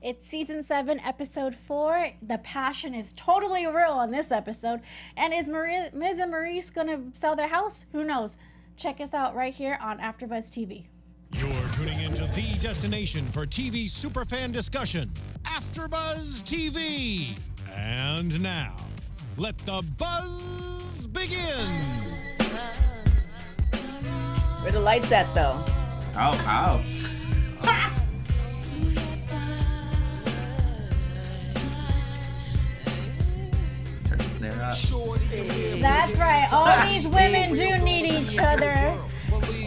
It's season 7, episode 4. The passion is totally real on this episode. And is Miz and Maryse gonna sell their house? Who knows? Check us out right here on AFTERBUZZ TV. You're tuning into the destination for TV superfan discussion, AFTERBUZZ TV. And now, let the buzz begin. Where the lights at, though? Oh. Turn the snare up. That's right. All these women do need each other.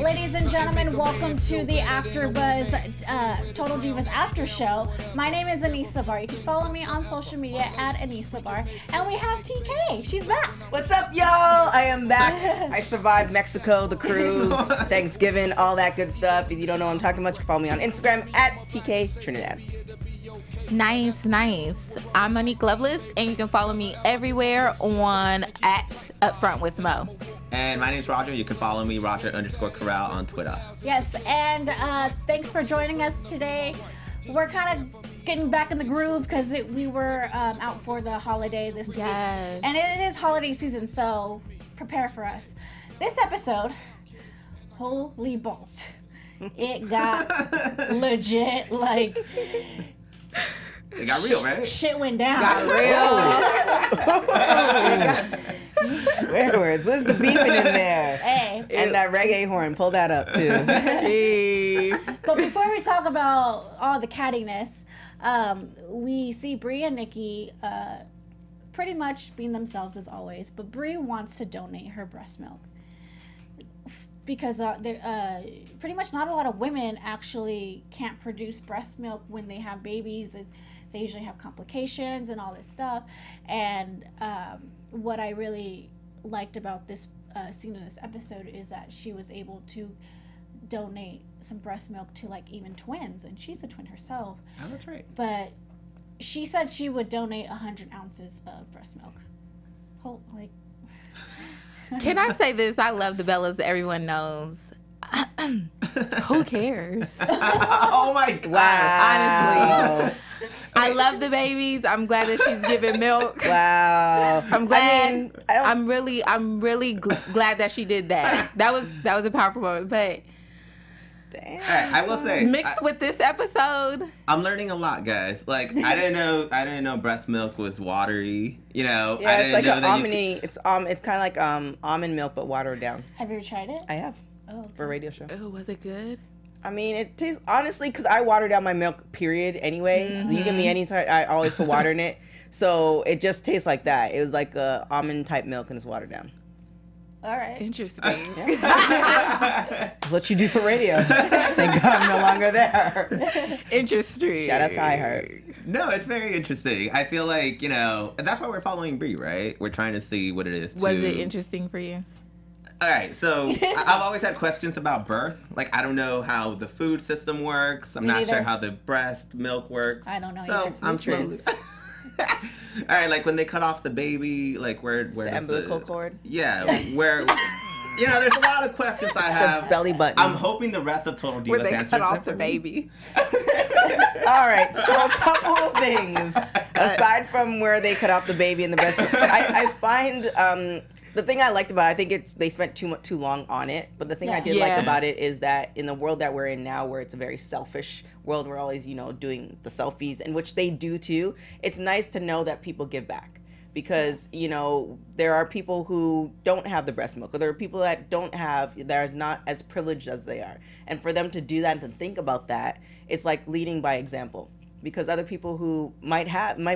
Ladies and gentlemen, welcome to the AFTERBUZZ Total Divas After Show. My name is Anissa Barr. You can follow me on social media at Anissa Barr. And we have TK. She's back. What's up, y'all? I am back. I survived Mexico, the cruise, Thanksgiving, all that good stuff. If you don't know what I'm talking about, you can follow me on Instagram at TK Trindad. Nice. I'm Monique Loveless, and you can follow me everywhere on at Upfront with Mo. And my name's Roger. You can follow me, Roger_Corral on Twitter. Yes, and thanks for joining us today. We're kind of getting back in the groove because we were out for the holiday this week. And it is holiday season, so prepare for us. This episode, holy balls, it got legit, like... It got real, right? Shit went down. Got real. Swear words. What's the beeping in there? Hey. And that reggae horn. Pull that up, too. Hey. But before we talk about all the cattiness, we see Brie and Nikki pretty much being themselves as always. But Brie wants to donate her breast milk. Because pretty much not a lot of women actually can't produce breast milk when they have babies. They usually have complications and all this stuff. And what I really liked about this scene in this episode is that she was able to donate some breast milk to like even twins. And she's a twin herself. Oh, that's right. But she said she would donate 100 ounces of breast milk. Can I say this? I love the Bellas. Everyone knows. Who cares? Oh my God. Wow. Honestly. I love the babies. I'm glad that she's giving milk. Wow. I'm glad. I'm really glad that she did that. That was a powerful moment. But damn. Right, I will say, mixed with this episode, I'm learning a lot, guys. Like I didn't know breast milk was watery. You know, Yeah, I it's didn't like know an that almond. It's kind of like almond milk, but watered down. Have you ever tried it? I have. Oh, okay. For a radio show. oh, was it good? I mean, it tastes, honestly, because I water down my milk, period, anyway. Mm-hmm. You give me any time, I always put water in it. So it just tastes like that. It was like a almond type milk and it's watered down. All right. Interesting. What you do for radio. Thank God I'm no longer there. Interesting. Shout out to iHeart. No, it's very interesting. I feel like, you know, and that's why we're following Brie, right? We're trying to see what it is. Was it interesting for you? All right, so I've always had questions about birth. Like, I don't know how the food system works. I'm Me not neither. sure how the breast milk works. I don't know So either. It's I'm slowly. nutrients. All right, like when they cut off the baby, like where The does umbilical cord. Yeah, where. You know, there's a lot of questions I have. The belly button. I'm hoping the rest of Total Divas Where they answers cut that off for the me. baby. All right, so a couple of things. Aside from where they cut off the baby and the breast, I find the thing I liked about it, I think they spent too long on it. But the thing I did like about it is that in the world that we're in now, where it's a very selfish world, we're always, doing the selfies, and which they do too. It's nice to know that people give back. Because, there are people who don't have the breast milk, or there are people that that are not as privileged as they are. And for them to do that and to think about that, it's like leading by example. Because other people who might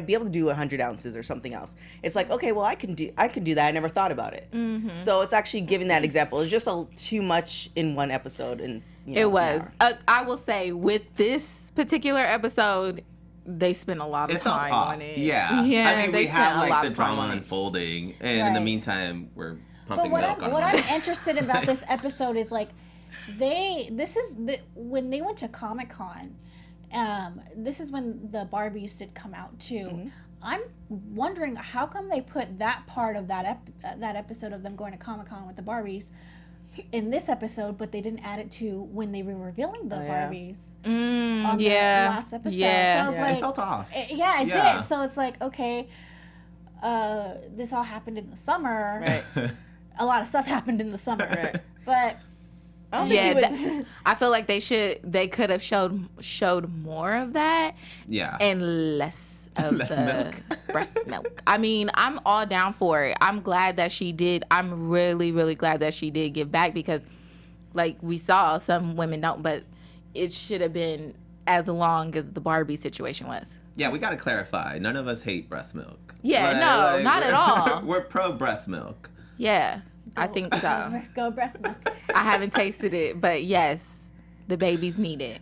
be able to do 100 ounces or something else. It's like, okay, well, I can do that. I never thought about it. Mm-hmm. So it's actually giving that example. It's just too much in one episode. And It was. I will say, with this particular episode, they spent a lot of time on it. Yeah. I mean, we have like the drama on unfolding, and in the meantime, we're pumping But milk on what them. I'm interested about this episode is like, when they went to Comic-Con, this is when the Barbies did come out too. Mm-hmm. I'm wondering how come they put that part of that episode of them going to Comic-Con with the Barbies in this episode, but they didn't add it to when they were revealing the Barbies on the last episode. Yeah. So I was like, it felt off. It did. So it's like, okay, this all happened in the summer. Right. A lot of stuff happened in the summer. Right. But I don't think he was. I feel like they could have showed more of that. Yeah. And less of Less the milk. breast milk. I mean, I'm all down for it. I'm glad that she did. I'm really, really glad that she did give back because, like we saw, some women don't, but it should have been as long as the Barbie situation was. Yeah, we got to clarify. None of us hate breast milk. Yeah, no, not at all. We're pro breast milk. Yeah, I think so. Go breast milk. I haven't tasted it, but yes, the babies need it.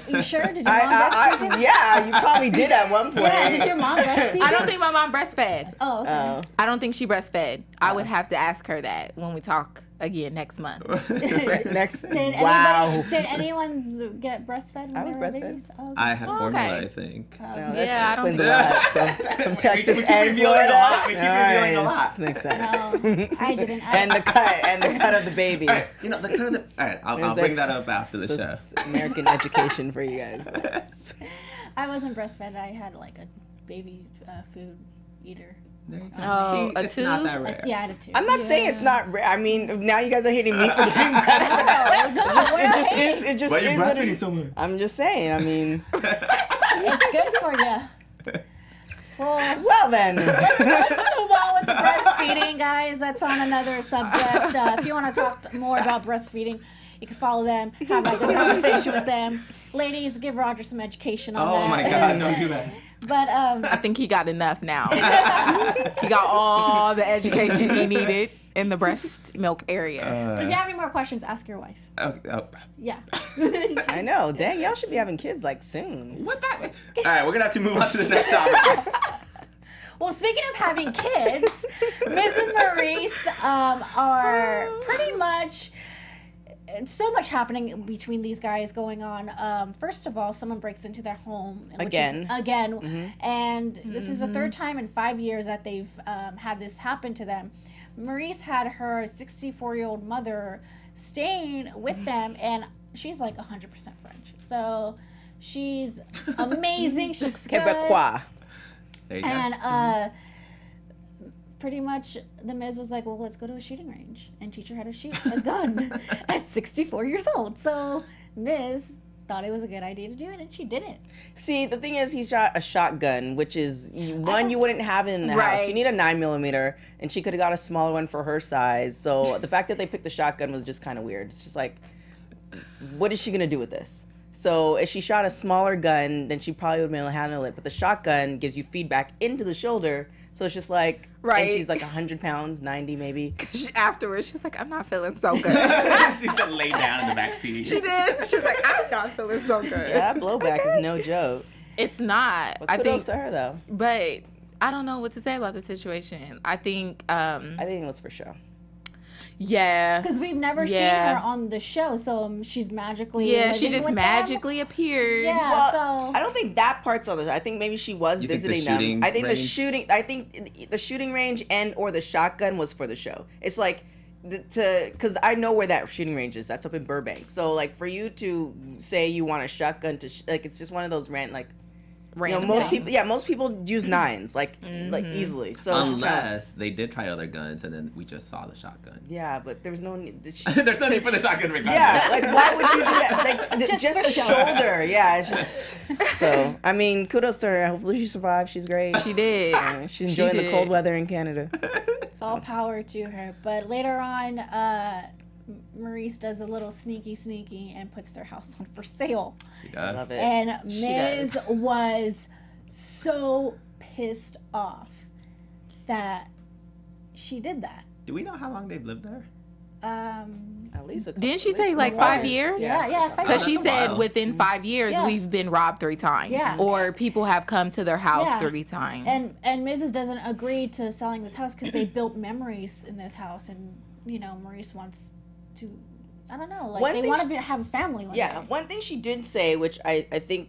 You sure? Did your mom breastfeed? Yeah, you probably did at one point. Yeah, did your mom breastfeed? I don't think my mom breastfed. Oh, okay. I don't think she breastfed. I would have to ask her that when we talk again next month. Next. Did anyone get breastfed when I was they were breastfed. babies? Oh, I had formula, okay. I think. No, Yeah, I don't explains a lot. So, from Texas keep and revealing Florida. a lot. We keep All revealing a right, lot. Makes sense. no, I didn't. And the cut of the baby. All right, the kind of all right, I'll bring that up after the So show. it's American education for you guys. I wasn't breastfed. I had like a baby food eater. There you go. Oh, See, a it's not tube? that rare. Yeah, I had a tube. I'm not saying it's not rare. I mean, now you guys are hating me for getting breastfed. It just Why are you is what it breastfeeding is. so much? I'm just saying. I mean, It's good for you. well then. Let's move on with the breastfeeding, guys. That's on another subject. If you want to talk more about breastfeeding, you can follow them, have a good conversation with them. Ladies, give Roger some education on that. Oh my God, don't do that. But I think he got enough now. He got all the education he needed in the breast milk area. if you have any more questions, ask your wife. Okay, Yeah. I know. Dang, y'all should be having kids like soon. what that? All right, we're gonna have to move on to the next topic. Well, speaking of having kids, Miz and Maryse are pretty much. So much happening between these guys going on. First of all, someone breaks into their home Again. And this is the third time in 5 years that they've had this happen to them. Maryse had her 64-year-old mother staying with them, and she's like 100% French. So she's amazing. She looks good. Quebecois. There you go. And pretty much the Miz was like, well, let's go to a shooting range and teach her how to shoot a gun at 64 years old. So Miz thought it was a good idea to do it, and she did it. See, the thing is, he shot a shotgun, which is one you wouldn't have in the house. Right. You need a 9mm, and she could have got a smaller one for her size. So the fact that they picked the shotgun was just kind of weird. It's just like, what is she gonna do with this? So if she shot a smaller gun, then she probably would have been able to handle it. But the shotgun gives you feedback into the shoulder. So it's just like, Right. And she's like 100 pounds, 90 maybe. Afterwards, she's like, I'm not feeling so good. She just laid down in the back seat. She did. She's like, I'm not feeling so good. Yeah, that blowback is no joke. It's not. But I kudos think, to her though. but I don't know what to say about the situation. I think, I think it was for show. yeah. Because we've never seen Yeah. her on the show, so she's magically Yeah, she living just with magically appeared. them. Yeah, Well, so I don't think that part's on the. I think maybe she was You think the visiting them. shooting I think range? the shooting range and or the shotgun was for the show. It's like because I know where that shooting range is. That's up in Burbank. So like for you to say you want a shotgun to like it's just one of those Random most people use 9s like easily. So it's just kinda, Unless they did try other guns and then we just saw the shotgun. yeah, but there's no need. There's no need for the shotgun regardless. Yeah, like why would you do that? Like Just just for the show. shoulder. Yeah, it's just so. I mean, kudos to her. Hopefully she survived. She's great. She did. She's enjoying the did. cold weather in Canada. it's all power to her. But later on, Maryse does a little sneaky and puts their house on for sale. She does. Love it. And She Miz does. was so pissed off that she did that. Do we know how long they've lived there? At least a couple, Didn't she at say least like a 5 while. years? Yeah, 5 Because years. she That's a said while. within 5 years Yeah. we've been robbed 3 times, Yeah. or people have come to their house Yeah. 3 times. And Mrs. doesn't agree to selling this house because they built memories in this house, and Maryse wants to, I don't know, like One they thing want to have a family one Yeah, day. one thing she did say, which I think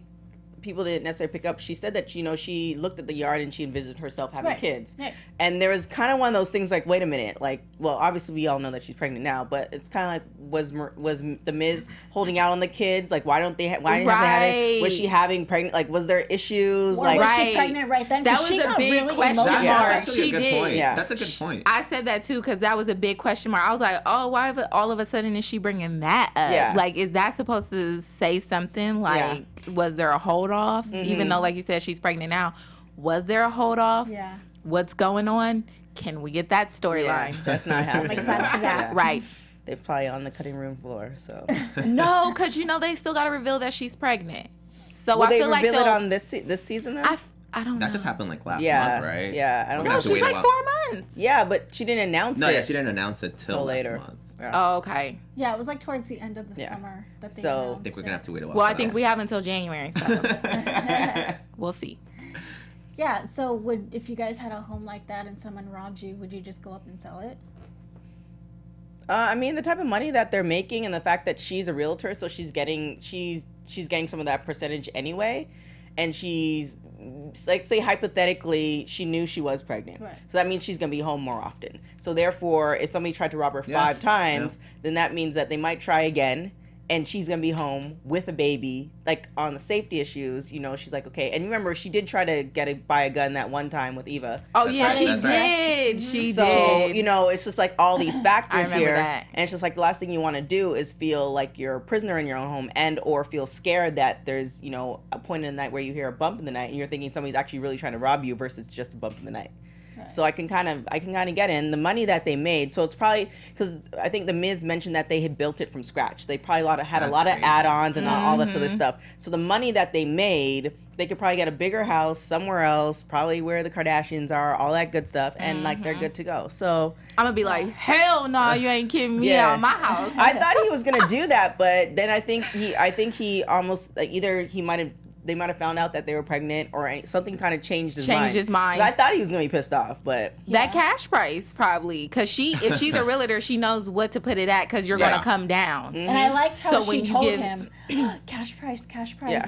people didn't necessarily pick up, she said that, she looked at the yard and she envisioned herself having kids. Right. And there was kind of one of those things like, wait a minute, like, well, obviously we all know that she's pregnant now, but it's kind of like, was the Miz holding out on the kids? Like, why didn't they have it? Was she having pregnant? Like, was there issues? Or like, was she pregnant right then? That was she a big really question emotional. mark. That's actually She a good did. point. Yeah. That's a good point. I said that too because that was a big question mark. I was like, oh, why all of a sudden is she bringing that up? Yeah. Like, is that supposed to say something? Like, was there a hold off? Even though, like you said, she's pregnant now. Was there a hold off? Yeah. What's going on? Can we get that storyline? That's not happening. I'm excited for that. Yeah. Right. They're probably on the cutting room floor, so. No, because they still got to reveal that she's pregnant. So Will I they feel like reveal it on this season then? I don't know. That just happened like last Yeah. month, right? Yeah, I don't We're know. gonna have to She's wait a like while. 4 months. Yeah, but she didn't announce it. No, yeah, she didn't announce it till later. last month. Yeah. Oh, okay. Yeah, it was like towards the end of the Yeah. summer that they So- announced I think we're gonna have to wait a while. Well, I for think that. we have until January, so we'll see. Yeah, so if you guys had a home like that and someone robbed you, would you just go up and sell it? I mean, the type of money that they're making and the fact that she's a realtor, so she's getting some of that percentage anyway, and she's like, say hypothetically, she knew she was pregnant, Right. so that means she's gonna be home more often. So therefore, if somebody tried to rob her 5 times, then that means that they might try again. And she's gonna be home with a baby, like on the safety issues. She's like, okay. And remember, she did try to buy a gun that one time with Eva. Oh yeah, right. she That's did. She So, did. it's just like all these factors remember here. that. And it's just like the last thing you want to do is feel like you're a prisoner in your own home and or feel scared that there's, a point in the night where you hear a bump in the night and you're thinking somebody's actually really trying to rob you versus just a bump in the night. So I can kind of get in the money that they made. So it's probably because I think the Miz mentioned that they had built it from scratch. They probably had a lot of add-ons and all that sort of stuff. So the money that they made, they could probably get a bigger house somewhere else, probably where the Kardashians are, all that good stuff, and like they're good to go. So I'm gonna be like, hell no, you ain't kicking me out of my house. I thought he was gonna do that, but then I think he almost like either they might have found out that they were pregnant or something kind of changed his mind. 'Cause I thought he was gonna be pissed off, but That cash price probably, because if she's a realtor, she knows what to put it at because you're gonna come down. And I liked how So she when you told give- him, cash price.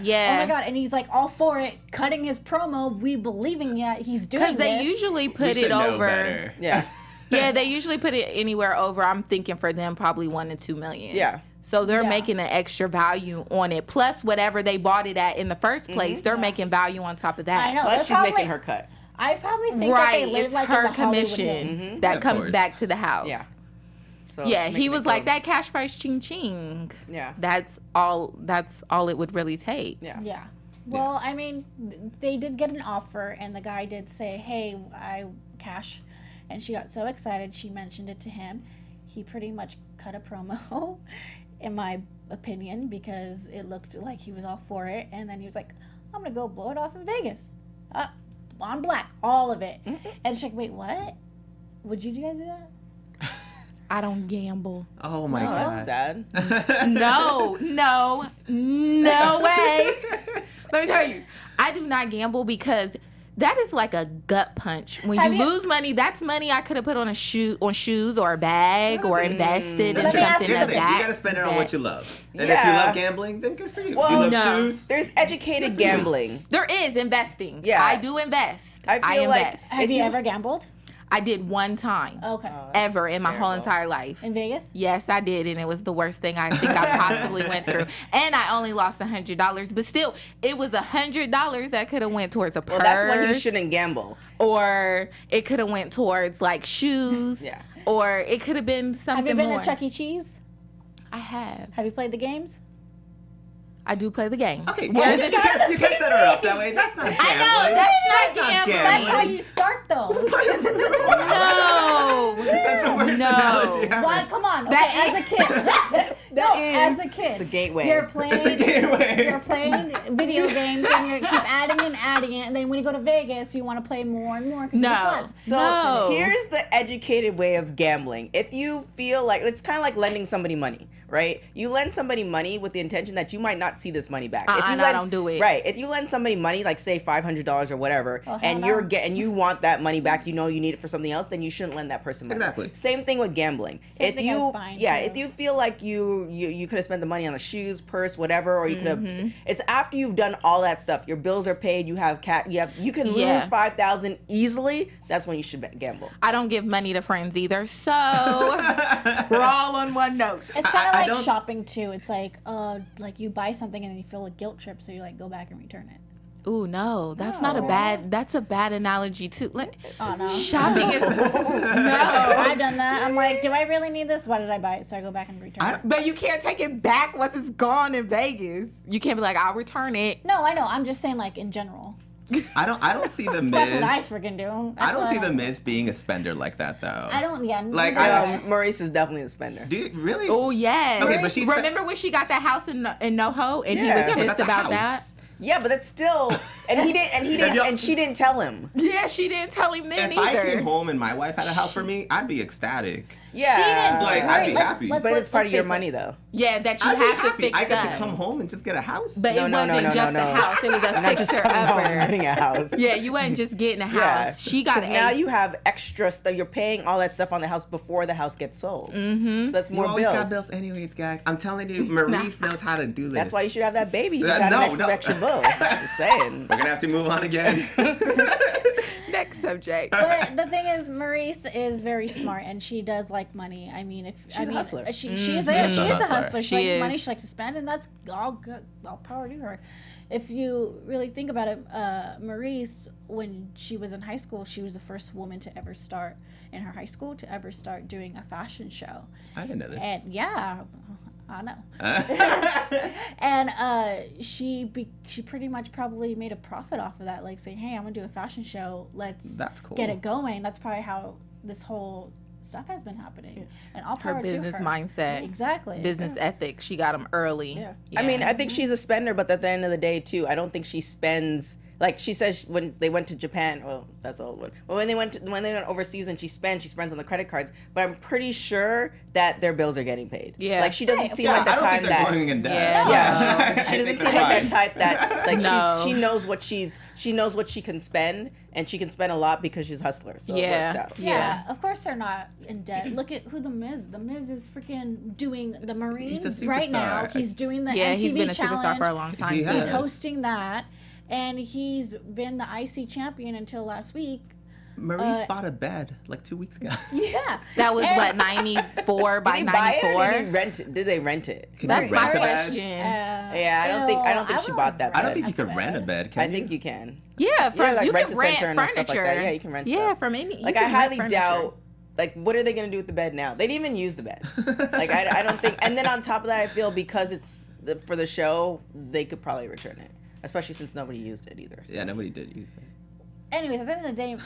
Yeah. Oh my God. And he's like all for it, cutting his promo. We believing yet he's doing Because they this. usually We put should it know over. better. yeah, Yeah, they usually put it anywhere over. I'm thinking for them probably $1 to $2 million. yeah. So they're Yeah. making an extra value on it. Plus whatever they bought it at in the first place, they're making value on top of that. I know. Plus, They're she's making her cut. I probably think that Right, they live it's like her in the Hollywood commission Hills. that Of comes course. back to the house. Yeah. So Yeah, she's he making was it like go. that cash price ching ching. Yeah. That's all it would really take. Yeah. Yeah. Well, I mean, they did get an offer, and the guy did say, "Hey, I cash," and she got so excited. She mentioned it to him. He pretty much cut a promo, in my opinion, because it looked like he was all for it. And then he was like, "I'm gonna go blow it off in Vegas, on black, all of it." And she's like, "Wait, what? Would you guys do that?" I don't gamble. Oh my Oh, god. that's sad. No way. Let me tell you, I do not gamble because that is like a gut punch. When Have you you- lose money, that's money I could have put on shoes or a bag or invested in Let me ask something you of Here's the thing, that. you gotta spend it on what you love. And if you Yeah. love gambling, then good for you. Well, you love no. shoes. There's educated gambling. There is investing. Yeah. I do invest. I feel like- invest. Have you ever gambled? I did one time Okay. ever in my whole terrible. entire life. In Vegas? Yes, I did, and it was the worst thing I think I possibly went through. And I only lost $100, but still, it was $100 that could have went towards a purse. Well, that's when you shouldn't gamble. Or it could have went towards like shoes. Yeah. Or it could have been something Have you been more. to Chuck E. Cheese? I have. Have you played the games? I do play the game. Okay, Where's you it? can't set her up that way. That's not gambling. I know that's not gambling. That's how you start, though. No. That's the worst No. analogy ever. Why? Come on. Okay, That as a kid. No, as a kid. It's a gateway. You're playing. It's a gateway. You're playing video games, and you keep adding it, and then when you go to Vegas, you want to play more and more. 'cause No. it's fun. So No. here's the educated way of gambling. If you feel like it's kind of like lending somebody money, right? You lend somebody money with the intention that you might not see this money back. I don't do it. Right. If you lend somebody money, like say $500 or whatever, and you want that money back, you know you need it for something else, then you shouldn't lend that person money. Exactly. Same thing with gambling. Same thing as buying, too. if you feel like you could have spent the money on the shoes, purse, whatever, or you could have. It's after you've done all that stuff. Your bills are paid. You have you can lose $5,000 easily. That's when you should gamble. I don't give money to friends either, so we're all on one note. It's kind of like shopping too. It's like you buy something and then you feel a guilt trip, so you like go back and return it. Ooh, no, that's not a bad. That's a bad analogy too. Oh no, shopping is no. I've done that. I'm like, do I really need this? Why did I buy it? So I go back and return it. But you can't take it back once it's gone in Vegas. You can't be like, I'll return it. No, I know. I'm just saying, like in general. I don't see the Miz. That's what I freaking do. I don't see the Miz being a spender like that though. I don't. Yeah. Like Maryse is definitely the spender. Do you really? Oh yes. Okay, but she's remember when she got that house in NoHo and he was pissed about that. Yeah, but that's still, and she didn't tell him. Yeah, she didn't tell him then if either. I came home and my wife had a house for me, I'd be ecstatic. Yeah, she didn't. Like I'd be happy. But it's part of your money though. Yeah, that you I'd be have to happy. fix. I get to come home and just get a house. But it wasn't just a house; it was a fixer upper. Getting a house. Yeah, you wasn't just getting a house. Yeah. She got it. Now you have extra stuff. You're paying all that stuff on the house before the house gets sold. So that's more bills. You always got bills anyways, guys. I'm telling you, Maryse knows how to do this. That's why you should have that baby. You just have an extra bill. Just saying. We're gonna have to move on again. Next subject. But the thing is, Maryse is very smart and she does like money. I mean, she's a hustler. She is a hustler. She likes is. money. She likes to spend, and that's all good. All power to her. If you really think about it, Maryse, when she was in high school, she was the first woman to ever start in her high school to ever start doing a fashion show. I didn't know this. And yeah, I know. And she pretty much probably made a profit off of that, like saying, "Hey, I'm gonna do a fashion show. Let's get it going." That's probably how this whole stuff has been happening. And all power Her business to her. mindset. Exactly. Business ethic. She got them early. Yeah. I mean, I think she's a spender, but at the end of the day, too, I don't think she spends. Like she says, when they went to Japan, well, that's all. But when they went overseas and she spends on the credit cards. But I'm pretty sure that their bills are getting paid. Yeah, like she doesn't seem like the I don't type think they're that. going in debt. Yeah, she doesn't seem like that type that like No. she knows what she knows what she can spend, and she can spend a lot because she's a hustler. So it works out. Yeah, of course they're not in debt. Look at who the Miz. The Miz is freaking doing the Marines right now. He's doing the MTV he's been a challenge. superstar for a long time. He's hosting that. And he's been the IC champion until last week. Maryse bought a bed like 2 weeks ago. Yeah. That was what, 94 by 94? Did they rent it? That's my question. Yeah, I don't think she bought that bed. I don't think you could rent a bed, can you? I think you can. Yeah, like you can Rent-A-Center rent and furniture. stuff like that. Yeah, you can rent stuff. Yeah, from any. Like, I highly doubt, like, what are they going to do with the bed now? They didn't even use the bed. Like, I don't think, and then on top of that, I feel because it's for the show, they could probably return it. Especially since nobody used it either. So. Yeah, nobody did use it. Anyways, at the end of the day,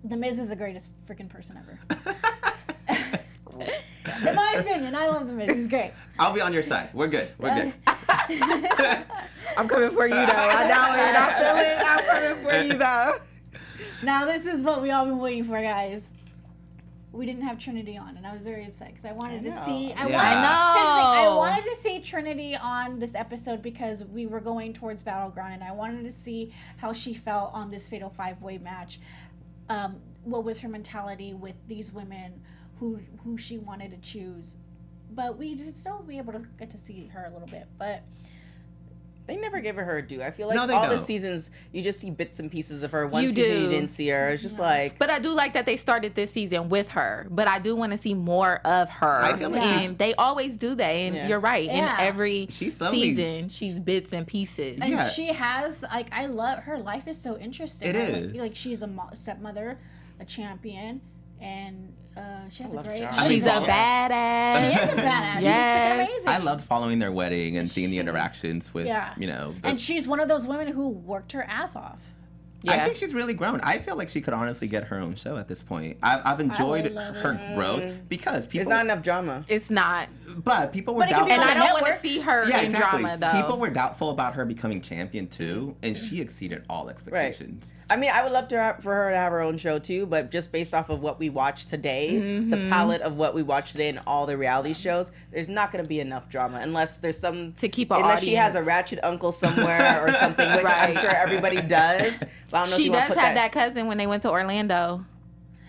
the Miz is the greatest freaking person ever. In my opinion, I love the Miz. He's great. I'll be on your side. We're good. We're good. I'm coming for you, though. I know it. I feel it. I'm coming for you, though. Now, this is what we all been waiting for, guys. We didn't have Trinity on, and I was very upset because I wanted to see. I wanted to see Trinity on this episode because we were going towards Battleground, and I wanted to see how she felt on this Fatal 5-Way match. What was her mentality with these women who she wanted to choose? But we just still be able to get to see her a little bit, but. They never give her due. I feel like all don't. the seasons, you just see bits and pieces of her. One season you didn't see her. It's just like. But I do like that they started this season with her. But I do want to see more of her. I feel like and they always do that. And you're right. In every season, she's bits and pieces. And she has, like, I love, her life is so interesting. It is. Like, she's a stepmother, a champion, and she has a great. She's a badass. She is a badass. Yes. She's amazing. I loved following their wedding and seeing the interactions with, you know. And she's one of those women who worked her ass off. Yeah. I think she's really grown. I feel like she could honestly get her own show at this point. I've enjoyed her growth because people. There's not enough drama. It's not. But people were But it could be doubtful. And I don't want to network. see her in drama, though. People were doubtful about her becoming champion too, and she exceeded all expectations. I mean, I would love for her to have her own show too, but just based off of what we watched today, the palette of what we watched today and all the reality shows, there's not going to be enough drama unless there's some To keep an unless she has a audience. ratchet uncle somewhere or something, which I'm Right. sure everybody does. But I don't know if She you want does to put have that cousin when they went to Orlando.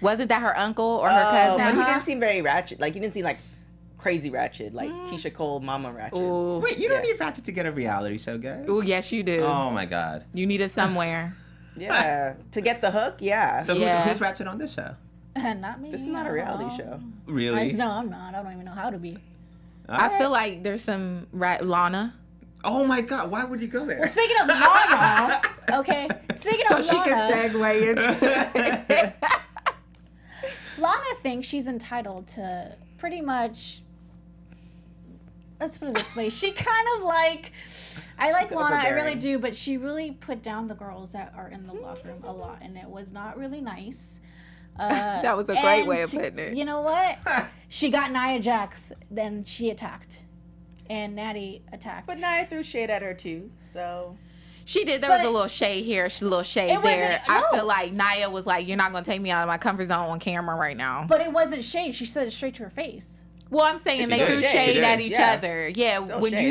Wasn't that her uncle or her Oh, cousin? but he didn't seem very ratchet. Like he didn't seem like crazy ratchet, like Keisha Cole, Mama ratchet. Ooh. Wait, you don't Yeah. need Ratchet to get a reality show, guys? Ooh, yes, you do. Oh my God. You need it somewhere. Yeah, to get the hook. Yeah, So Yeah. who's Ratchet on this show? Not me. this is not a reality no. show. Really? I just know I'm not. I don't even know how to be. I feel like there's some Lana. Oh my God, why would you go there? Speaking of Lana, okay. Speaking of Lana, segue into Lana thinks she's entitled to pretty much. Let's put it this way. She kind of like. I like She's Lana, I really overbearing. do, but she really put down the girls that are in the locker room a lot, and it was not really nice. That was a great and way of she- putting it. You know what? She got Nia Jax, then she attacked, and Natty attacked. But Nia threw shade at her too. So She did. There was But- a little shade here, a little shade It wasn't- there. I no. feel like Nia was like, "You're not gonna take me out of my comfort zone on camera right now." But it wasn't shade. She said it straight to her face. Well, I'm saying She they did. threw She shade did. at each Yeah. other. Yeah, Still when shade.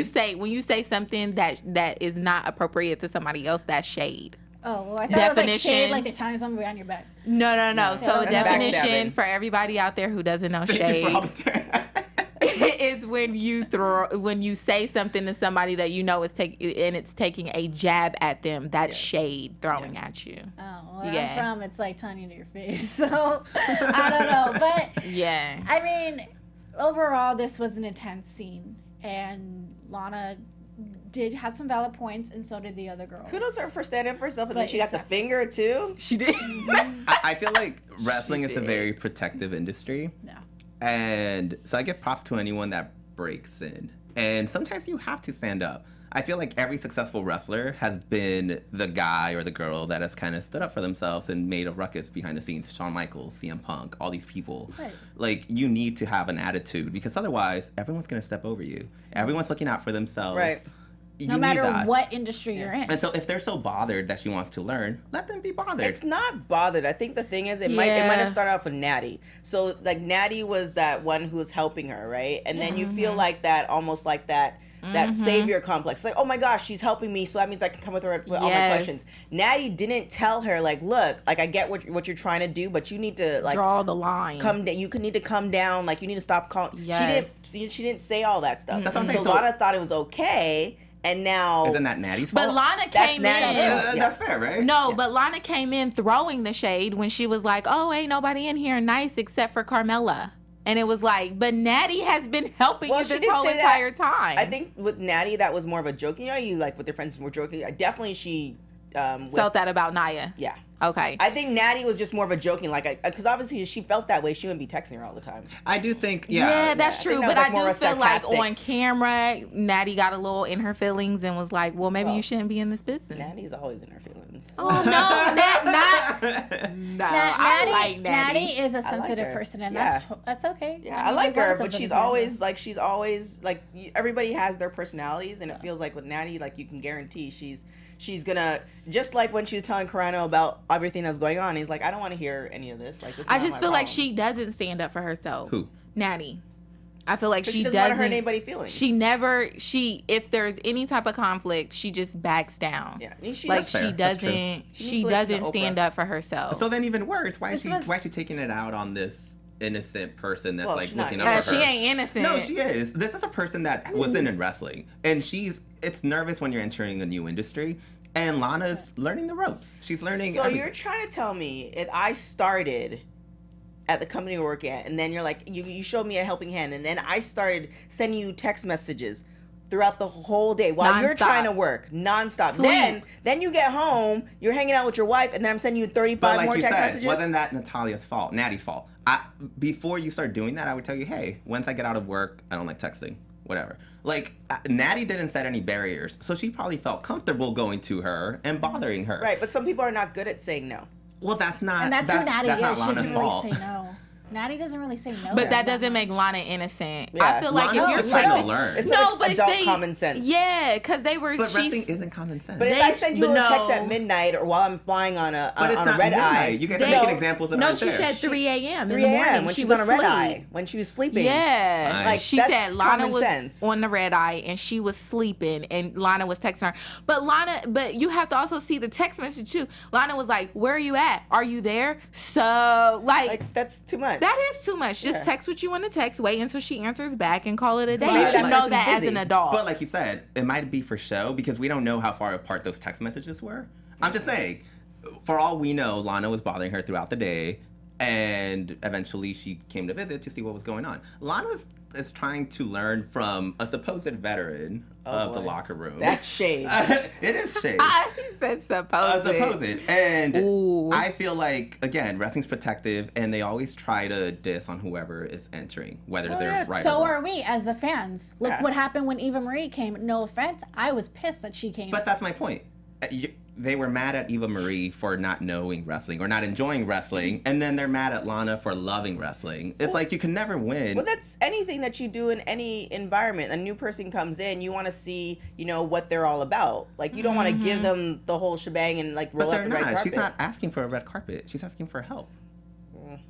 you say something that is not appropriate to somebody else, that's shade. Oh, well, I thought it was like shade, Definition. like they tying something behind your back. No. So So that's definition backstabbing. for everybody out there who doesn't know Thank you for all shade the is when you say something to somebody that you know is it's taking a jab at them. That's shade throwing at you. Oh, where Yeah. I'm from, it's like tying you to your face. So, I don't know. But, Yeah. I mean, overall, this was an intense scene. And Lana had some valid points, and so did the other girls. kudos to her for standing up for herself, and then But she got the exactly. finger too. She did. I feel like wrestling is a very protective industry. Yeah. And so I give props to anyone that breaks in. And sometimes you have to stand up. I feel like every successful wrestler has been the guy or the girl that has kind of stood up for themselves and made a ruckus behind the scenes. Shawn Michaels, CM Punk, all these people. Right. Like, you need to have an attitude because otherwise everyone's going to step over you. Everyone's looking out for themselves. Right. No matter what industry you're in. And so if they're so bothered that she wants to learn, let them be bothered. It's not bothered. I think the thing is, it might have started off with Natty. So like Natty was that one who was helping her, right? And then you feel like that, almost like that savior complex. Like, oh my gosh, she's helping me, so that means I can come with her with all my Yes. questions. Natty didn't tell her like, look, like I get what you're trying to do, but you need to like Draw the line. come down. You need to come down. Like you need to stop calling. Yes. She didn't say all that stuff. That's what I'm So saying. So- Lana thought it was okay, and now Isn't that Natty's fault? But Lana That's came Natty's in. fault. That's fair, right? No, but Lana came in throwing the shade when she was like, "Oh, ain't nobody in here nice except for Carmella." And it was like, but Natty has been helping Well, you she this did whole say that. entire time. I think with Natty, that was more of a joke. You know, you like with your friends were joking. Definitely, she with, felt that about Nia. yeah. Okay. I think Natty was just more of a joking, like, because obviously she felt that way. She wouldn't be texting her all the time. I do think, yeah, that's I think true. that was, But like, I more do of a feel like sarcastic- on camera, Natty got a little in her feelings and was like, "Well, maybe Well, you shouldn't be in this business." Natty's always in her feelings. Oh no, not. No, I like Natty Natty. is a like sensitive her. person, and Yeah. that's okay. Yeah, mean, I like there's a lot her, of but sensitive she's always like everybody has their personalities, and it feels like with Natty, like you can guarantee she's gonna, just like when she was telling Carano about everything that's going on. He's like, I don't want to hear any of this. Like, this is I not just my feel like problem. she doesn't stand up for herself. Who? Natty. I feel like 'Cause she doesn't want to doesn't. hurt anybody's feelings. If there's any type of conflict, she just backs down. Yeah, I mean, Like That's fair. she That's true. doesn't. She She needs to listen to doesn't stand Oprah. up for herself. So then even worse, why is This was- she taking it out on this innocent person that's Well, like she's not looking up for she her? ain't innocent. No, she is. This is a person that wasn't in wrestling, and it's nervous when you're entering a new industry. And Lana's learning the ropes. She's learning. So everything. you're trying to tell me if I started at the company we work at, and then you're like, you showed me a helping hand, and then I started sending you text messages throughout the whole day while you're Nonstop. trying to work nonstop. Sleep. Then you get home, you're hanging out with your wife, and then I'm sending you 35 But like more you text said, messages. wasn't that Natalya's fault? Natty's fault. Before you start doing that, I would tell you, hey, once I get out of work, I don't like texting. whatever. Like, Natty didn't set any barriers, so she probably felt comfortable going to her and bothering her. Right, but some people are not good at saying no. Well, that's not. And that's who Natty is. She Lana's doesn't really fault. say no. Natty doesn't really say no. But that doesn't make Lana innocent. Yeah. I feel like Lana's if you're just trying to learn. It's no, like but adult common sense. Yeah, because they were. But wrestling isn't common sense. But if I send you a text at midnight or while I'm flying on a red eye, you guys are making examples of no, right she there. said 3 a.m. 3 in the morning a.m. when she was on a red eye, when she was sleeping. Yeah, Nice. Like she that's said Lana common was sense. on the red eye and she was sleeping, and Lana was texting her. But you have to also see the text message too. Lana was like, "Where are you at? Are you there?" So like that's too much. that is too much. Just text what you want to text. Wait until she answers back and call it a day. Maybe You that should know person's that as busy. an adult. But like you said, it might be for show because we don't know how far apart those text messages were. I'm just saying, for all we know, Lana was bothering her throughout the day, and eventually she came to visit to see what was going on. Lana is trying to learn from a supposed veteran of the locker room. That's shade. It is shade. He said supposed. Supposed. And Ooh. I feel like, again, wrestling's protective, and they always try to diss on whoever is entering, whether they're right So or wrong. are we as the fans. Look what happened when Eva Marie came. No offense, I was pissed that she came. But that's my point. They were mad at Eva Marie for not knowing wrestling or not enjoying wrestling, and then they're mad at Lana for loving wrestling. It's like you can never win. Well, that's anything that you do in any environment. A new person comes in, you want to see, what they're all about. Like, you don't want to give them the whole shebang and like roll But out they're the red not. carpet. She's not asking for a red carpet. She's asking for help.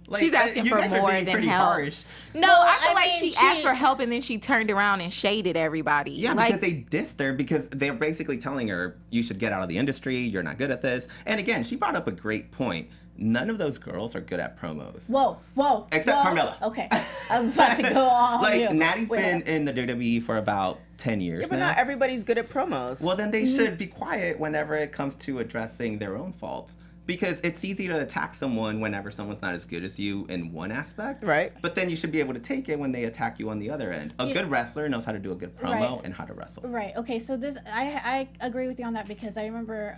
Like, She's asking you for guys are more being than pretty help. harsh. No, Well, I feel I like mean, she asked for help and then she turned around and shaded everybody. Yeah, like, because they dissed her because they're basically telling her, you should get out of the industry, you're not good at this. And again, she brought up a great point. None of those girls are good at promos. Whoa. Except Carmella. Okay. I was about to go on. Like, you. Natty's Wait. been in the WWE for about 10 years Yeah, but now. not everybody's good at promos. Well, then they should be quiet whenever it comes to addressing their own faults. Because it's easy to attack someone whenever someone's not as good as you in one aspect. Right. But then you should be able to take it when they attack you on the other end. A good wrestler knows how to do a good promo Right. and how to wrestle. Right. Okay. So I agree with you on that because I remember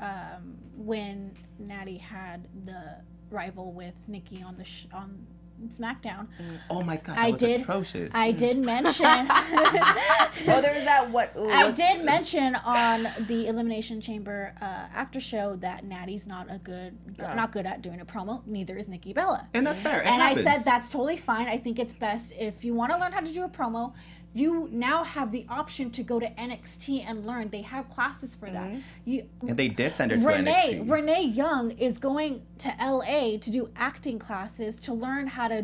when Natty had the rival with Nikki on on SmackDown. Oh my God, that was atrocious. I did mention. Oh, there was that I did mention on the Elimination Chamber after show that Natty's not good at doing a promo. Neither is Nikki Bella. And that's fair. It And happens. I said that's totally fine. I think it's best if you want to learn how to do a promo. You now have the option to go to NXT and learn. They have classes for that. And they did send her to NXT. Renee Young is going to LA to do acting classes to learn how to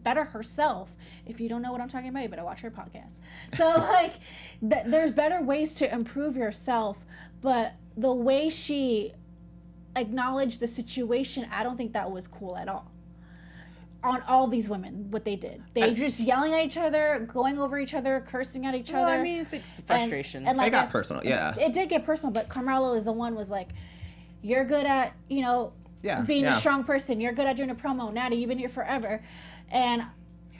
better herself. If you don't know what I'm talking about, you better watch her podcast. So like, there's better ways to improve yourself, but the way she acknowledged the situation, I don't think that was cool at all. On all these women, what they did. They just yelling at each other, going over each other, cursing at each other. I mean, it's frustration. And like It got personal, yeah. It did get personal, but Carmelo is the one was like, you're good at, being a strong person. You're good at doing a promo. Natty, you've been here forever. And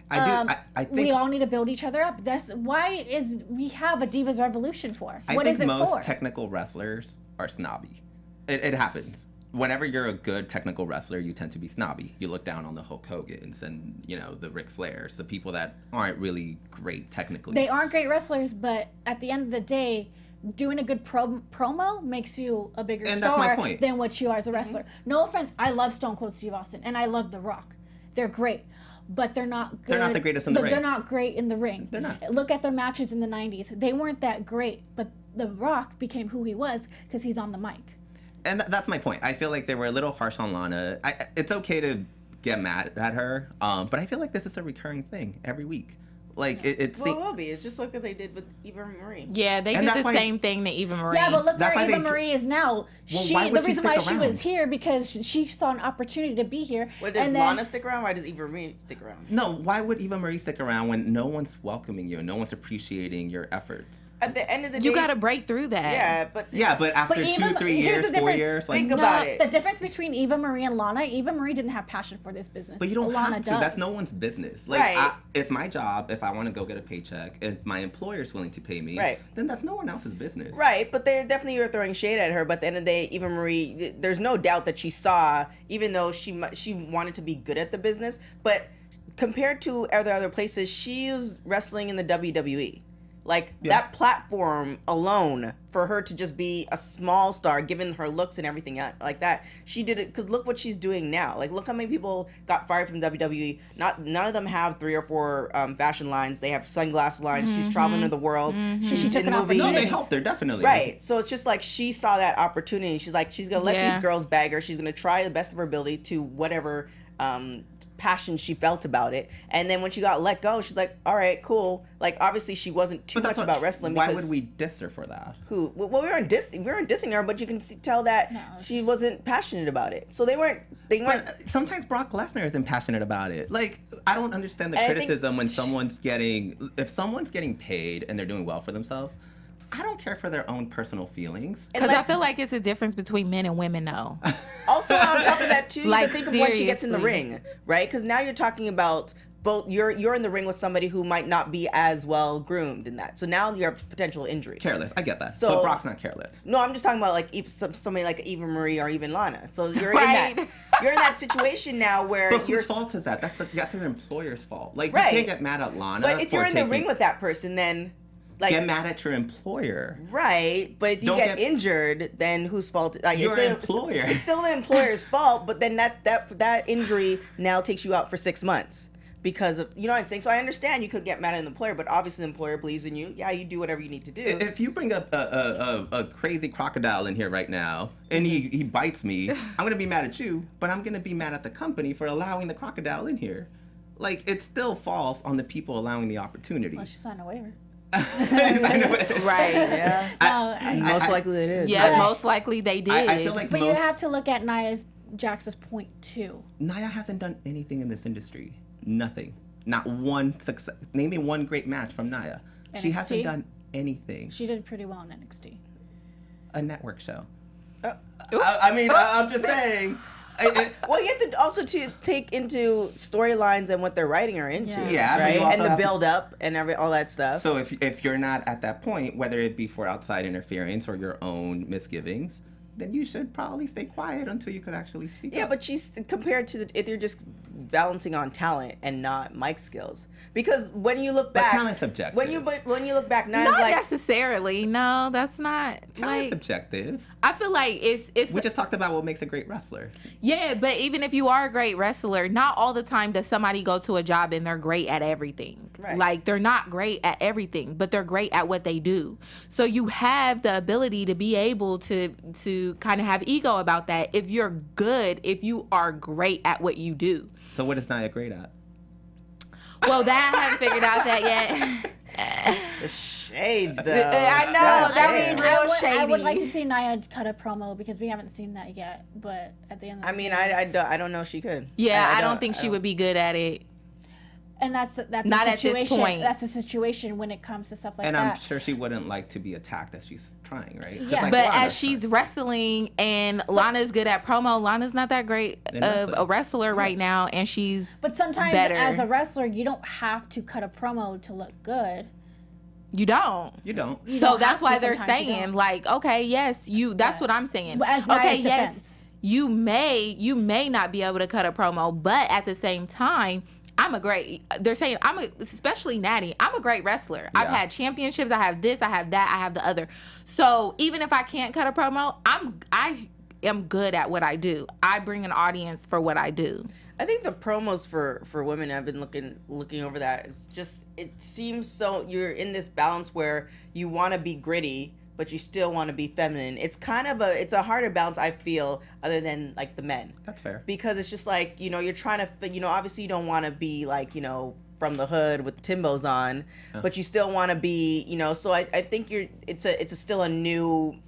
I think we all need to build each other up. That's why we have a Divas Revolution for. What is it for? I think most technical wrestlers are snobby. It happens. Whenever you're a good technical wrestler, you tend to be snobby. You look down on the Hulk Hogans and, the Ric Flairs, the people that aren't really great technically. They aren't great wrestlers, but at the end of the day, doing a good promo makes you a bigger And that's my star point. than what you are as a wrestler. No offense, I love Stone Cold Steve Austin, and I love The Rock. They're great. But they're not good. They're not the greatest in the ring. They're not great in the ring. They're not. Look at their matches in the 90s. They weren't that great, but The Rock became who he was because he's on the mic. And that's my point. I feel like they were a little harsh on Lana. It's okay to get mad at her, but I feel like this is a recurring thing every week. Like it will be. It's just like what they did with Eva Marie. Yeah, they And did that's the why same thing to Eva Marie. Yeah, but look That's where why Eva they- Marie is now. why would The she reason why stick she around? was here because she saw an opportunity to be here. What, does and then, Lana stick around? Why does Eva Marie stick around? No, why would Eva Marie stick around when no one's welcoming you and no one's appreciating your efforts? At the end of the day, you got to break through that. Yeah, but Yeah, but after But 2, 3 here's years, the 4 difference. years, like, Think about it. The difference between Eva Marie and Lana, Eva Marie didn't have passion for this business. but you don't Lana have to. does. That's no one's business. Like, Right. it's my job if I want to go get a paycheck. If my employer's willing to pay me, Right. then that's no one else's business. right, but they definitely are throwing shade at her. But at the end of the day, Eva Marie, there's no doubt that she saw, even though she wanted to be good at the business, but compared to other places, she was wrestling in the WWE. Like, that platform alone, for her to just be a small star, given her looks and everything like that, she did it, because look what she's doing now. Like, look how many people got fired from WWE. None of them have 3 or 4 fashion lines. They have sunglass lines. She's traveling to the world. She took an opportunity. No, they helped her, definitely. Right. So it's just like she saw that opportunity. She's like, she's going to let these girls bag her. She's going to try the best of her ability to whatever passion she felt about it. And then when she got let go, she's like, all right, cool. Like, obviously she wasn't too much about wrestling. Why would we diss her for that? Well, we weren't dissing her, but you can tell that she wasn't passionate about it. So they weren't. But sometimes Brock Lesnar isn't passionate about it. Like, I don't understand the criticism when if someone's getting paid and they're doing well for themselves. I don't care for their own personal feelings. Because I feel like it's a difference between men and women, though. Also, on top of that, too, like, you think of when she gets in the ring, right? Because now you're talking about both. You're in the ring with somebody who might not be as well groomed in that. So now you have potential injury. Careless, I get that. So, but Brock's not careless. No, I'm just talking about like somebody like Eva Marie or even Lana. So you're in that. You're in that situation now where but whose fault is that? That's your employer's fault. Like, you can't get mad at Lana. But if you're in the ring with that person, then. Like, get mad at your employer. Right, but if you get injured, then whose fault? Like, your employer. It's still the employer's fault, but then that injury now takes you out for 6 months because of, you know what I'm saying? So I understand you could get mad at an employer, but obviously the employer believes in you. Yeah, you do whatever you need to do. If you bring up a crazy crocodile in here right now and he bites me, I'm going to be mad at you, but I'm going to be mad at the company for allowing the crocodile in here. Like, it still falls on the people allowing the opportunity. Well, she signed a waiver. Right. Yeah. Most likely it is. Yeah, most likely they did. I feel like but you have to look at Nia Jax's point too. Nia hasn't done anything in this industry. Nothing. Not one success. Name me one great match from Nia. NXT? She hasn't done anything. She did pretty well in NXT. A network show. I mean, I'm just saying. Well, you have to also take into storylines and what they're writing her into, right? And the build up and all that stuff. So if you're not at that point, whether it be for outside interference or your own misgivings, then you should probably stay quiet until you could actually speak. Yeah, but she's compared to if you're just balancing on talent and not mic skills. Because when you look back, but talent's subjective. When you look back, Nia's not like necessarily. No, that's not. Talent's subjective. I feel like it's. We just talked about what makes a great wrestler. Yeah, but even if you are a great wrestler, not all the time does somebody go to a job and they're great at everything. Right. Like, they're not great at everything, but they're great at what they do. So you have the ability to be able to kind of have ego about that. If you're good, if you are great at what you do. So what is Nia great at? Well, that I haven't figured out that yet. The shade, though. I know. That was real shady. I would like to see Nia cut a promo because we haven't seen that yet. But at the end of the season, I don't know if she could. Yeah, I don't think she would be good at it. And that's not a situation. At this point. That's a situation when it comes to stuff like that. And I'm sure she wouldn't like to be attacked as she's trying, right? Yeah. Just like but Lana's as she's wrestling and Lana's good at promo, Lana's not that great of a wrestler right now, and she's But sometimes better. as a wrestler, you don't have to cut a promo to look good. You don't. You don't. You So don't that's have to, why they're sometimes you saying, don't. like, okay, yes, you. That's what I'm saying. But as okay, Nia's yes, defense. you may not be able to cut a promo, but at the same time, they're saying especially Natty, I'm a great wrestler. Yeah. I've had championships. I have this, I have that, I have the other. So even if I can't cut a promo, I am good at what I do. I bring an audience for what I do. I think the promos for women, I've been looking over that. It's just, it seems so you're in this balance where you want to be gritty, but you still want to be feminine. It's kind of it's a harder balance, I feel, other than like the men. That's fair. Because it's just like, you're trying to, obviously you don't want to be like, from the hood with Timbos on, but you still want to be, so I think it's still a new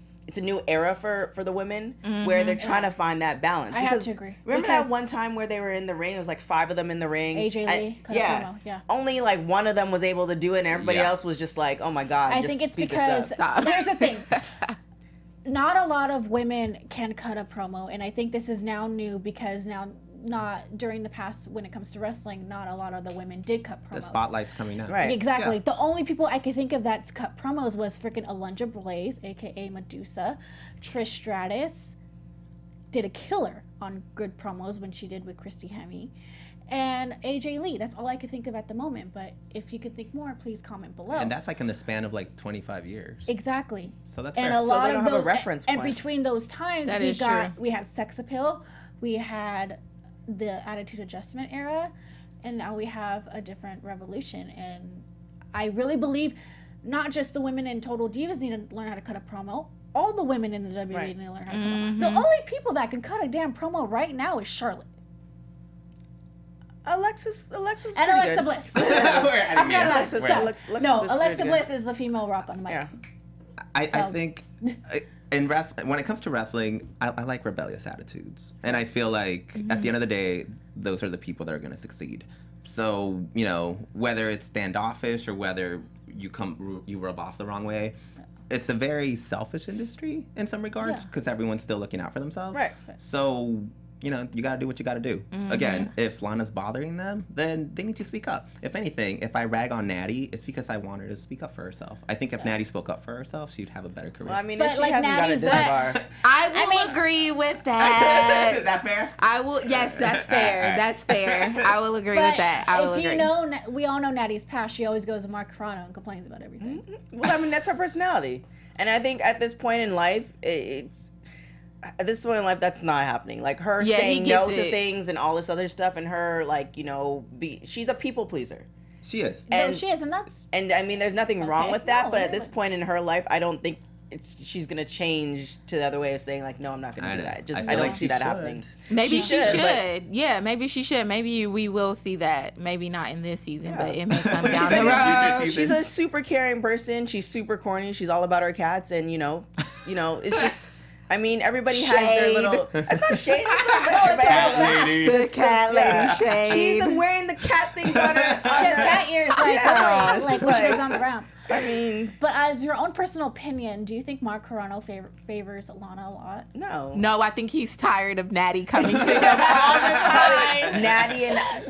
era for the women where they're trying to find that balance. I have to agree. Remember that one time where they were in the ring? It was like 5 of them in the ring. AJ Lee cut a promo, yeah. Only like one of them was able to do it, and everybody else was just like, "Oh my god!" I just think it's speed because this up. here's the thing. Not a lot of women can cut a promo, and I think this is now new because now. Not during the past when it comes to wrestling, not a lot of the women did cut promos. The spotlight's coming out. Right. Exactly. Yeah. The only people I could think of that's cut promos was freaking Alundra Blaze, aka Medusa. Trish Stratus did a killer on good promos when she did with Christy Hemme. And AJ Lee, that's all I could think of at the moment. But if you could think more, please comment below. And that's like in the span of like 25 years. Exactly. So that's and fair. a lot they don't of have a those, reference and point. between those times, That is true. we had Sex Appeal, we had the Attitude Adjustment era, and now we have a different revolution. And I really believe not just the women in Total Divas need to learn how to cut a promo. All the women in the WWE Right. need to learn how to cut a promo. The only people that can cut a damn promo right now is Charlotte. Alexis And pretty Alexa good. Bliss. We're I forgot about Alexis- so, Alexa no, Bliss is Alexa very Bliss good. is a female rock on the mic. Yeah. I So- think in when it comes to wrestling, I like rebellious attitudes, and I feel like at the end of the day, those are the people that are going to succeed. So whether it's standoffish or whether you rub off the wrong way, it's a very selfish industry in some regards Yeah. because everyone's still looking out for themselves. Right. So you got to do what you got to do. Again, if Lana's bothering them, then they need to speak up. If anything, if I rag on Natty, it's because I want her to speak up for herself. I think if Natty spoke up for herself, she'd have a better career. Well, I mean, But, if she like, hasn't got it Natty's this that- far. I will agree with that. Is that fair? I will. Yes, that's fair. That's fair. I will agree But with that. I will if agree. you know, we all know Natty's past. She always goes to Mark Carrano and complains about everything. Well, I mean, that's her personality. And I think at this point in life, that's not happening. Like her Yeah, he saying gets no to it. things and all this other stuff, and her she's a people pleaser. She is. No, And- she is, and that's And I mean, there's nothing wrong Okay. with that, No, but at yeah. this point in her life, I don't think she's gonna change to the other way of saying like, no, I'm not gonna I do know. that. Just I I, feel don't like see she that should. happening. Maybe she should. but- Yeah, maybe she should. Maybe we will see that. Maybe not in this season, Yeah. but it may come She's down the like a road. future She's a super caring person. She's super corny. She's all about her cats, and it's just. I mean, everybody has their Shade. little. It's not shade. It's not, but everybody has Shady. The cat lady yeah. shade. She's wearing the cat things on her. she has cat ears, like, Yeah, it's like just when she like- goes on the ramp. I mean, But as your own personal opinion, do you think Mark Carrano favors Lana a lot? no. No, I think he's tired of Natty coming to him all the time. Natty and others.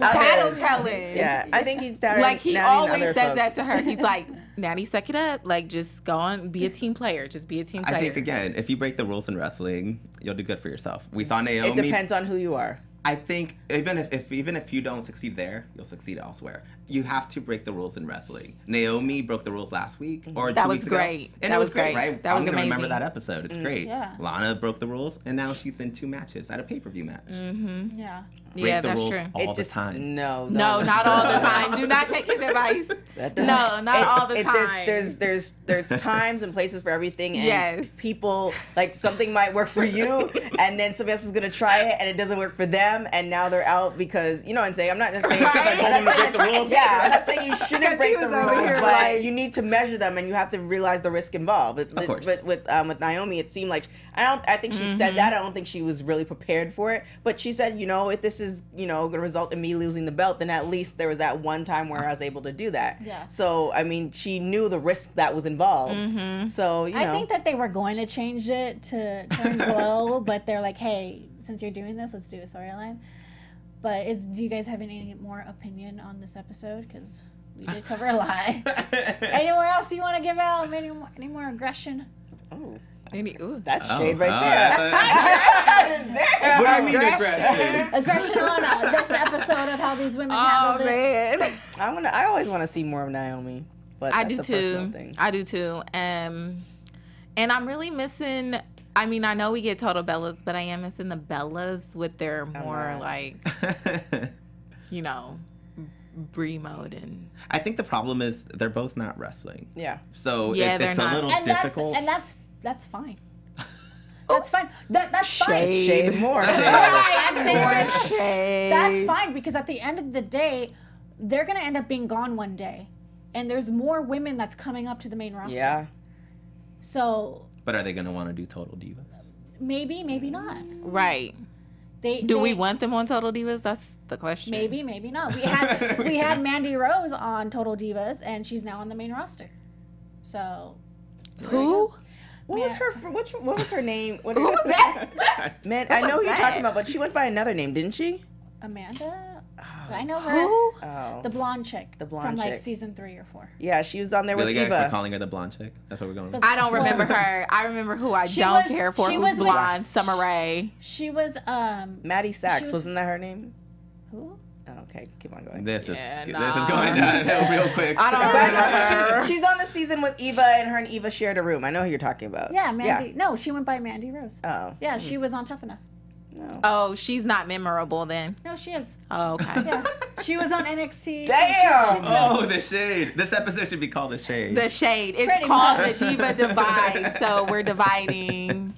Tattletelling. Yeah, I think he's tired. Like he Natty and always other says folks. that to her. He's like, Natty, suck it up. Like, just go on, be a team player. Just be a team player. I think again, if you break the rules in wrestling, you'll do good for yourself. We saw Naomi. It depends on who you are. I think even if you don't succeed there, you'll succeed elsewhere. You have to break the rules in wrestling. Naomi broke the rules last week or That 2 was weeks ago. great. And That it was was great, great. right? That was I'm gonna remember amazing. that episode. It's great. Yeah. Lana broke the rules, and now she's in 2 matches at a pay-per-view match. Yeah. Break Yeah, the that's rules true. all It the just time. no, No, not all the time. Do not take his advice. That No, doesn't- not all the time. There's times and places for everything, and Yes. people like something might work for you, and then somebody else is gonna try it, and it doesn't work for them, and now they're out because you know what I'm saying. I'm not just saying. Right. I'm not saying- break the rules. Yeah, I'm not saying you shouldn't Because break he the was over rules, here but like- you need to measure them, and you have to realize the risk involved. Of course. But with Naomi, it seemed like I think she said that. I don't think she was really prepared for it, but she said, if this is gonna result in me losing the belt, then at least there was that one time where I was able to do that. Yeah. So I mean, she knew the risk that was involved. So I think that they were going to change it to turn glow, but they're like, hey, since you're doing this, let's do a storyline. But do you guys have any more opinion on this episode? Because we did cover a lot. Anywhere else you want to give out? Any more aggression? Oh, Ooh. that's Oh, shade right oh, there. What do you mean aggression? Aggression on this episode of how these women Oh handled it. man, I always want to see more of Naomi, but I that's do a personal too. thing. I do too. And I'm really missing. I mean, I know we get Total Bellas, but I am missing the Bellas with their more not. like, Brie mode and. I think the problem is they're both not wrestling. Yeah. So Yeah, they're it's a not. little And difficult. that's fine. That's fine. That's fine. Shade. Shade more. I'm saying More right now, shade. that's fine because at the end of the day, they're gonna end up being gone one day, and there's more women that's coming up to the main roster. Yeah. So But are they going to want to do Total Divas? maybe not. Right. Do We want them on Total Divas? That's the question. Maybe not. We had Mandy Rose on Total Divas, and she's now on the main roster. So Who? What was her? What was her name? Who was that? Man, I know who was you're that? talking about, but she went by another name, didn't she? Amanda. I know her. Who? Oh. The blonde chick. The blonde from like chick. season 3 or 4. Yeah, she was on there Really, with guys, we're Eva. calling her the blonde chick. That's what we're going with. I don't remember her. I remember who I She don't was- care for. she Who's was with- blonde? Summer Rae. She was Maddie Sachs, was- wasn't that her name? who? Oh, okay, keep on going. This is Yeah, this is nah. going downhill real quick. I don't remember her. She's on the season with Eva, and her and Eva shared a room. I know who you're talking about. Yeah, Mandy. No, she went by Mandy Rose. Oh. Yeah, she was on Tough Enough. No. Oh, she's not memorable then. No, she is. Oh, okay. Yeah, she was on NXT. Damn! She's Oh, the shade. This episode should be called the shade. The shade. It's Pretty called much. the Diva Divide, so we're dividing.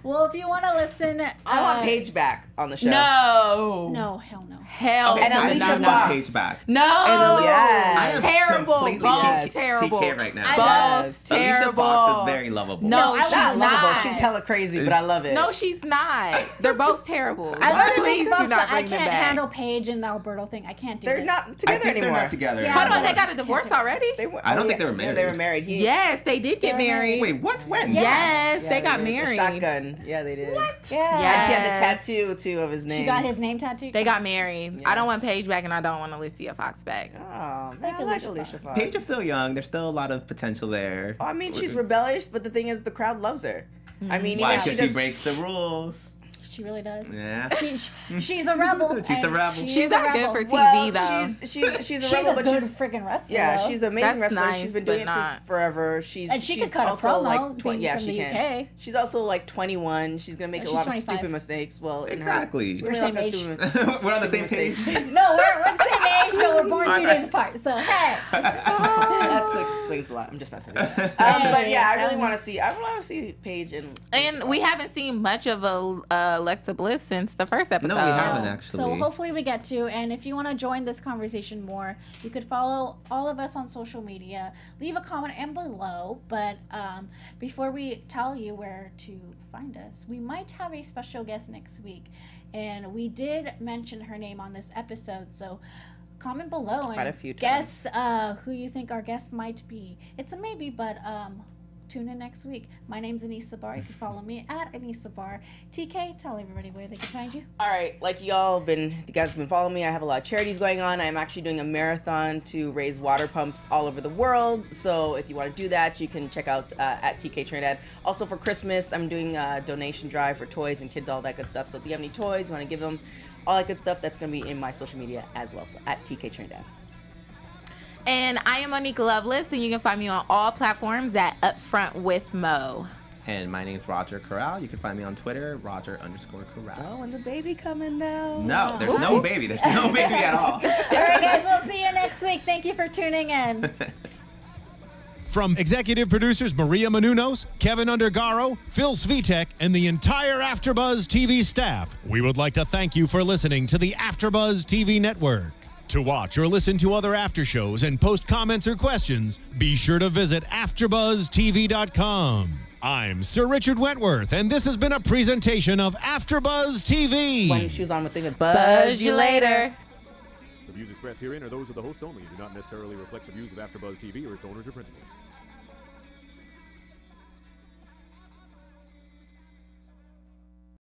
Well, if you want to listen, I want Paige back on the show. No. No, hell no. Hell Okay, And no. I Alicia want Fox. Paige back. No. Yes. I am Terrible. completely Both yes. terrible. TK right now. I Both Yes. terrible. Alicia Fox is very lovable. No, I she's Not not. lovable. She's hella crazy, but I love it. No, she's not. They're both terrible. I love Please Alicia Fox, do not but I bring them can't back. handle Paige and the Alberto thing. I can't do They're it. not I together think anymore. they're not together. Yeah, Hold on, no, they got a just divorce can't do it. already? They were, I don't oh, think they were yeah, married. they were married. He, Yes, they did get They were married. Wait, what? When? Yeah. Yes, yeah, they got did. The married. Shotgun. Yeah, they did. What? Yeah. And Yeah. she had the tattoo too of his name. She got his name tattooed. They got married. Yes. I don't want Paige back, and I don't want Alicia Fox back. Oh, man, Like I like Alicia Alicia Fox. Fox. Paige is still young. There's still a lot of potential there. Oh, I mean, she's rebellious, but the thing is, the crowd loves her. I mean, Why? even Because she she does. breaks the rules. She really does. Yeah. She's a rebel. She's a and rebel. she She's is a not good rebel. for TV Well, though. she's a She's rebel, a but good she's freaking wrestler. yeah, though. she's an amazing That's wrestler. nice, She's been but doing it since not- forever. She's And she she's could cut a also promo like being yeah, from she the can. UK. She's also like 21. She's gonna make And a she's lot of 25. stupid mistakes. Well, in Exactly. Her, she's We're gonna make same a lot of age. stupid We're on the same mistakes. page. No, we're the same age, but we're born 2 days apart. So hey. That explains a lot. I'm just messing with you. But yeah, I really want to see. I want to see Paige And we haven't seen much of Alexa Bliss since the first episode. No, we haven't actually. So hopefully we get to. And if you want to join this conversation more, you could follow all of us on social media. Leave a comment and below. But before we tell you where to find us, we might have a special guest next week. And we did mention her name on this episode. So comment below Quite a and few guess who you think our guest might be. It's a maybe, but tune in next week. My name's Anissa Barr. You can follow me at Anissa Barr. TK, tell everybody where they can find you. All right, like you guys have been following me. I have a lot of charities going on. I'm actually doing a marathon to raise water pumps all over the world. So if you want to do that, you can check out at TK Trindad. Also for Christmas, I'm doing a donation drive for toys and kids, all that good stuff. So if you have any toys, you want to give them, all that good stuff, that's going to be in my social media as well. So at TK Trindad. And I am Monique Loveless, and you can find me on all platforms at Upfront with Mo. And my name's Roger Corral. You can find me on Twitter, Roger_Corral. Oh, and the baby coming now. No, there's no baby. There's no baby at all. All right, guys, we'll see you next week. Thank you for tuning in. From executive producers Maria Menounos, Keven Undergaro, Phil Svitek, and the entire AfterBuzz TV staff, we would like to thank you for listening to the AfterBuzz TV network. To watch or listen to other after shows and post comments or questions, be sure to visit AfterBuzzTV.com. I'm Sir Richard Wentworth, and this has been a presentation of AfterBuzz TV. When she was on with thing with Buzz you later. The views expressed herein are those of the hosts only and do not necessarily reflect the views of AfterBuzz TV or its owners or principals.